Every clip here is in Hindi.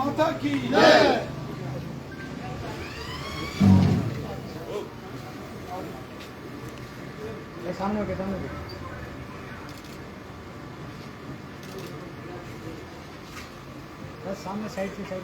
माता की जय। सामने हो गया, बस सामने साइड से साइड।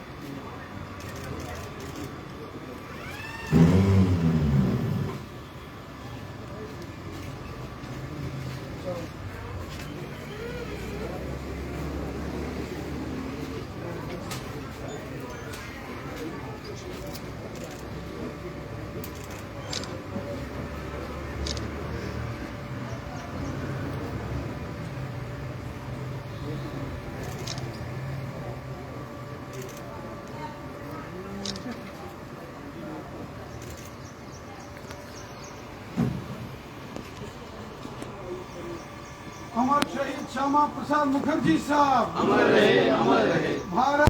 अमर शहीद श्यामा प्रसाद मुखर्जी साहब अमर रहे भारत।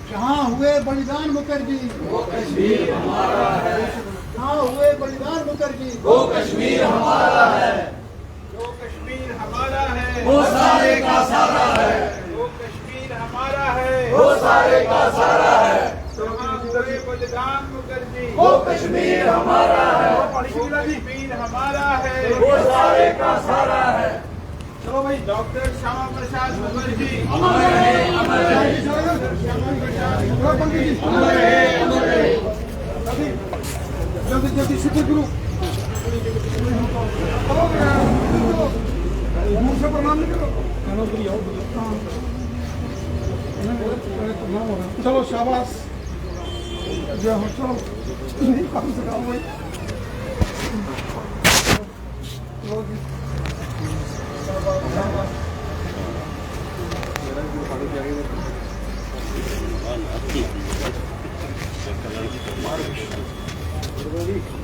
जहाँ हुए बलिदान मुखर्जी वो कश्मीर हमारा है। जहाँ हुए बलिदान मुखर्जी वो कश्मीर हमारा है। जो कश्मीर हमारा है वो सारे का सारा है। वो कश्मीर हमारा है वो सारे का सारा है। जहाँ हुए बलिदान मुखर्जी वो कश्मीर हमारा है। वो कश्मीर हमारा है वो सारे का सारा है। चलो भाई, डॉक्टर श्यामा प्रसाद मुखर्जी अमर रहे, अमर रहे। श्यामा प्रसाद मुखर्जी अमर रहे, अमर रहे। जल्दी जल्दी शुक्र गुरु मुंह से प्रणाम नहीं करो। चलो शाबाश, जय हो। चलो काम से काम भाई।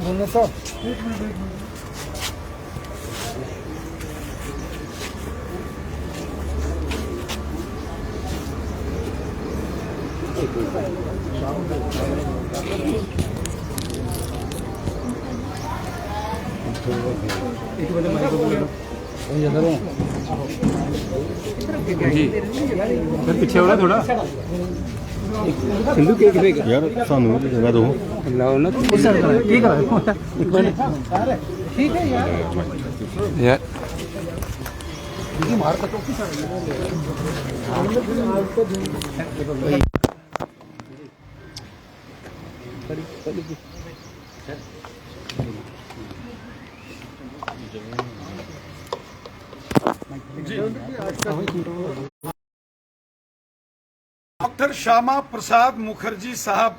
जी सर, पीछे हो रहा थोड़ा सिंधु केक देगा यार, सानू जगह दो लाओ ना। ठीक है, ठीक है यार मार का टोपी डॉक्टर श्यामा प्रसाद मुखर्जी साहब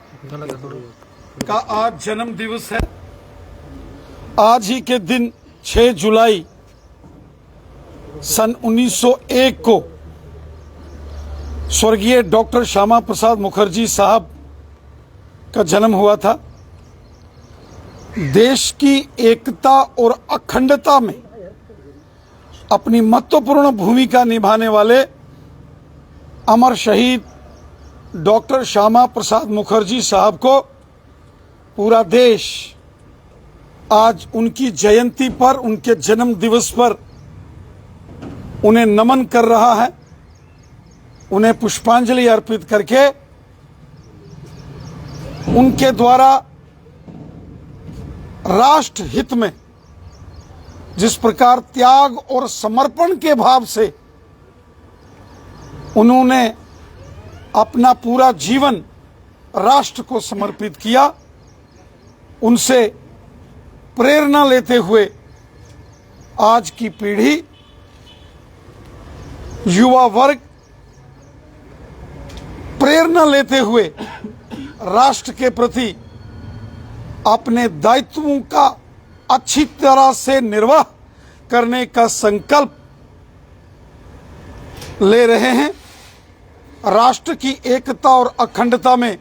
का आज जन्म दिवस है। आज ही के दिन 6 जुलाई सन 1901 को स्वर्गीय डॉक्टर श्यामा प्रसाद मुखर्जी साहब का जन्म हुआ था। देश की एकता और अखंडता में अपनी महत्वपूर्ण भूमिका निभाने वाले अमर शहीद डॉक्टर श्यामा प्रसाद मुखर्जी साहब को पूरा देश आज उनकी जयंती पर, उनके जन्म दिवस पर उन्हें नमन कर रहा है। उन्हें पुष्पांजलि अर्पित करके उनके द्वारा राष्ट्र हित में जिस प्रकार त्याग और समर्पण के भाव से उन्होंने अपना पूरा जीवन राष्ट्र को समर्पित किया, उनसे प्रेरणा लेते हुए आज की पीढ़ी, युवा वर्ग प्रेरणा लेते हुए राष्ट्र के प्रति अपने दायित्वों का अच्छी तरह से निर्वाह करने का संकल्प ले रहे हैं। राष्ट्र की एकता और अखंडता में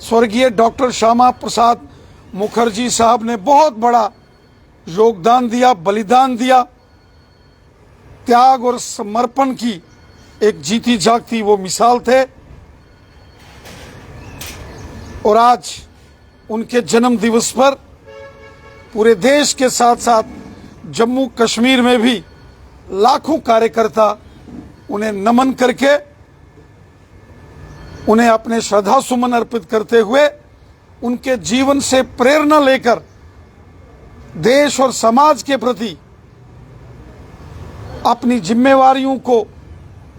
स्वर्गीय डॉक्टर श्यामा प्रसाद मुखर्जी साहब ने बहुत बड़ा योगदान दिया, बलिदान दिया। त्याग और समर्पण की एक जीती जागती वो मिसाल थे। और आज उनके जन्म दिवस पर पूरे देश के साथ साथ जम्मू कश्मीर में भी लाखों कार्यकर्ता उन्हें नमन करके, उन्हें अपने श्रद्धा सुमन अर्पित करते हुए, उनके जीवन से प्रेरणा लेकर देश और समाज के प्रति अपनी जिम्मेवारियों को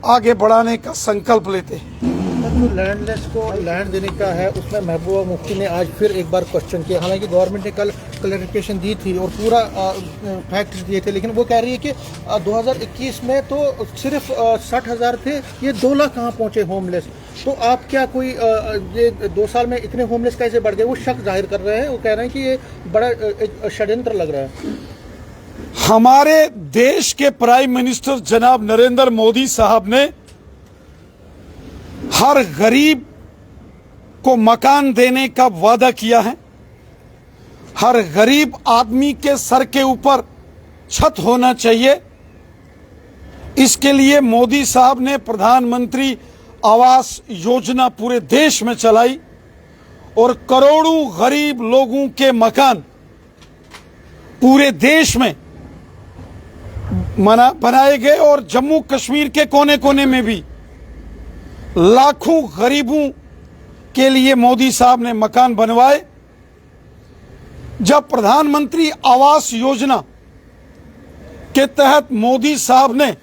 आगे बढ़ाने का संकल्प लेते हैं। जो लैंडलेस को लैंड देने का है, उसमें महबूबा मुफ्ती ने आज फिर एक बार क्वेश्चन किया। हालांकि गवर्नमेंट ने कल क्लैरिफिकेशन दी थी और पूरा फैक्ट्स दिए थे, लेकिन वो कह रही है कि 2021 में तो सिर्फ 60,000 थे, ये 2 लाख कहाँ पहुँचे होमलेस। तो आप क्या कोई ये 2 साल में इतने होमलेस कैसे बढ़ गए, वो शक जाहिर कर रहे हैं। वो कह रहे हैं कि ये बड़ा एक षड्यंत्र लग रहा है। हमारे देश के प्राइम मिनिस्टर जनाब नरेंद्र मोदी साहब ने हर गरीब को मकान देने का वादा किया है। हर गरीब आदमी के सर के ऊपर छत होना चाहिए। इसके लिए मोदी साहब ने प्रधानमंत्री आवास योजना पूरे देश में चलाई और करोड़ों गरीब लोगों के मकान पूरे देश में बनाए गए और जम्मू कश्मीर के कोने कोने में भी लाखों गरीबों के लिए मोदी साहब ने मकान बनवाए। जब प्रधानमंत्री आवास योजना के तहत मोदी साहब ने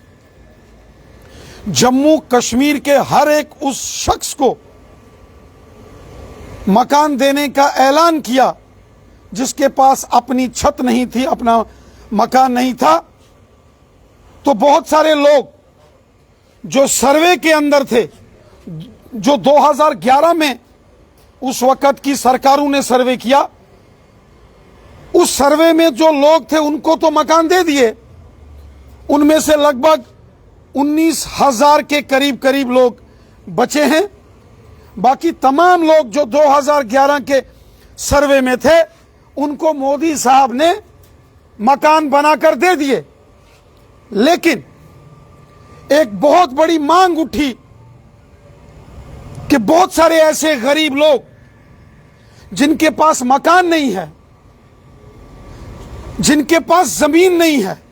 जम्मू कश्मीर के हर एक उस शख्स को मकान देने का ऐलान किया जिसके पास अपनी छत नहीं थी, अपना मकान नहीं था, तो बहुत सारे लोग जो सर्वे के अंदर थे, जो 2011 में उस वक्त की सरकारों ने सर्वे किया, उस सर्वे में जो लोग थे उनको तो मकान दे दिए। उनमें से लगभग 19,000 के करीब करीब लोग बचे हैं। बाकी तमाम लोग जो 2011 के सर्वे में थे उनको मोदी साहब ने मकान बनाकर दे दिए। लेकिन एक बहुत बड़ी मांग उठी कि बहुत सारे ऐसे गरीब लोग जिनके पास मकान नहीं है, जिनके पास जमीन नहीं है,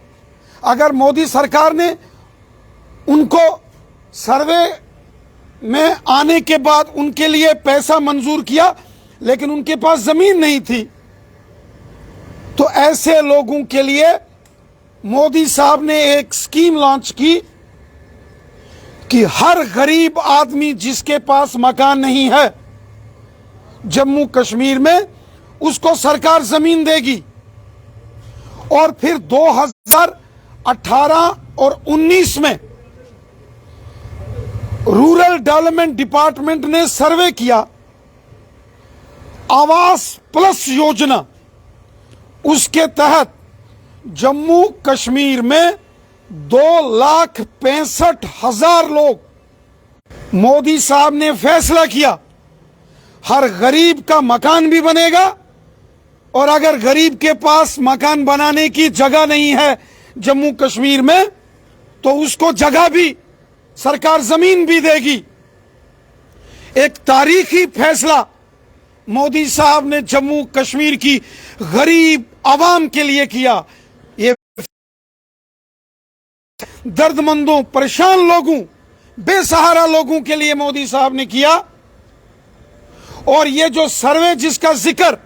अगर मोदी सरकार ने उनको सर्वे में आने के बाद उनके लिए पैसा मंजूर किया लेकिन उनके पास जमीन नहीं थी, तो ऐसे लोगों के लिए मोदी साहब ने एक स्कीम लॉन्च की कि हर गरीब आदमी जिसके पास मकान नहीं है जम्मू कश्मीर में, उसको सरकार जमीन देगी। और फिर 2018 और 19 में रूरल डेवलपमेंट डिपार्टमेंट ने सर्वे किया, आवास प्लस योजना, उसके तहत जम्मू कश्मीर में 2,65,000 लोग, मोदी साहब ने फैसला किया हर गरीब का मकान भी बनेगा, और अगर गरीब के पास मकान बनाने की जगह नहीं है जम्मू कश्मीर में तो उसको जगह भी सरकार जमीन भी देगी। एक तारीखी फैसला मोदी साहब ने जम्मू कश्मीर की गरीब आवाम के लिए किया। ये दर्दमंदों, परेशान लोगों, बेसहारा लोगों के लिए मोदी साहब ने किया। और ये जो सर्वे जिसका जिक्र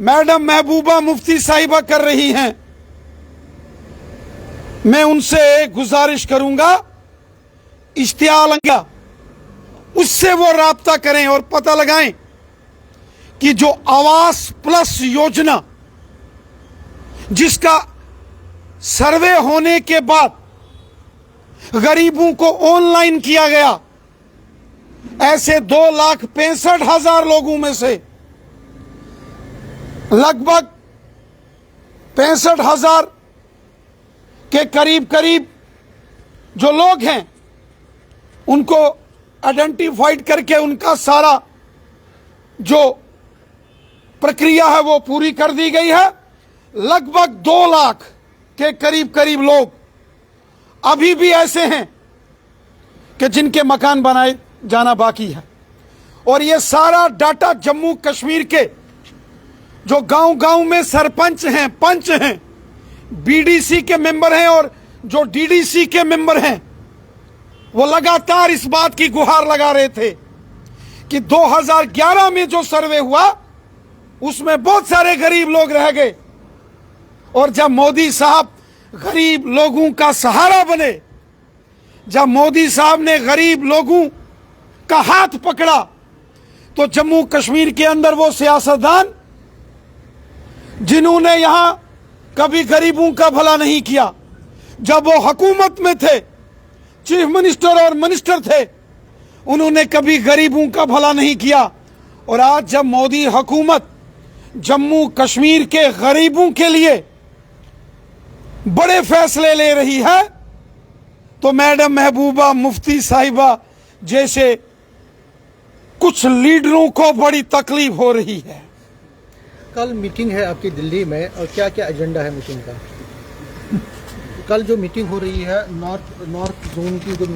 मैडम महबूबा मुफ्ती साहिबा कर रही हैं, मैं उनसे गुजारिश करूंगा, इश्तियाल उससे वो राब्ता करें और पता लगाएं कि जो आवास प्लस योजना जिसका सर्वे होने के बाद गरीबों को ऑनलाइन किया गया, ऐसे 2,65,000 लोगों में से लगभग 65,000 के करीब करीब जो लोग हैं उनको आइडेंटिफाइड करके उनका सारा जो प्रक्रिया है वो पूरी कर दी गई है। लगभग 2 लाख के करीब करीब लोग अभी भी ऐसे हैं कि जिनके मकान बनाए जाना बाकी है। और ये सारा डाटा जम्मू कश्मीर के जो गांव-गांव में सरपंच हैं, पंच हैं, बीडीसी के मेंबर हैं और जो डीडीसी के मेंबर हैं, वो लगातार इस बात की गुहार लगा रहे थे कि 2011 में जो सर्वे हुआ उसमें बहुत सारे गरीब लोग रह गए, और जब मोदी साहब गरीब लोगों का सहारा बने, जब मोदी साहब ने गरीब लोगों का हाथ पकड़ा, तो जम्मू कश्मीर के अंदर वो सियासतदान जिन्होंने यहां कभी गरीबों का भला नहीं किया, जब वो हुकूमत में थे, चीफ मिनिस्टर और मिनिस्टर थे, उन्होंने कभी गरीबों का भला नहीं किया। और आज जब मोदी हुकूमत जम्मू कश्मीर के गरीबों के लिए बड़े फैसले ले रही है, तो मैडम महबूबा मुफ्ती साहिबा जैसे कुछ लीडरों को बड़ी तकलीफ हो रही है। कल मीटिंग है आपकी दिल्ली में, और क्या क्या एजेंडा है मीटिंग का? कल जो मीटिंग हो रही है नॉर्थ जोन की जो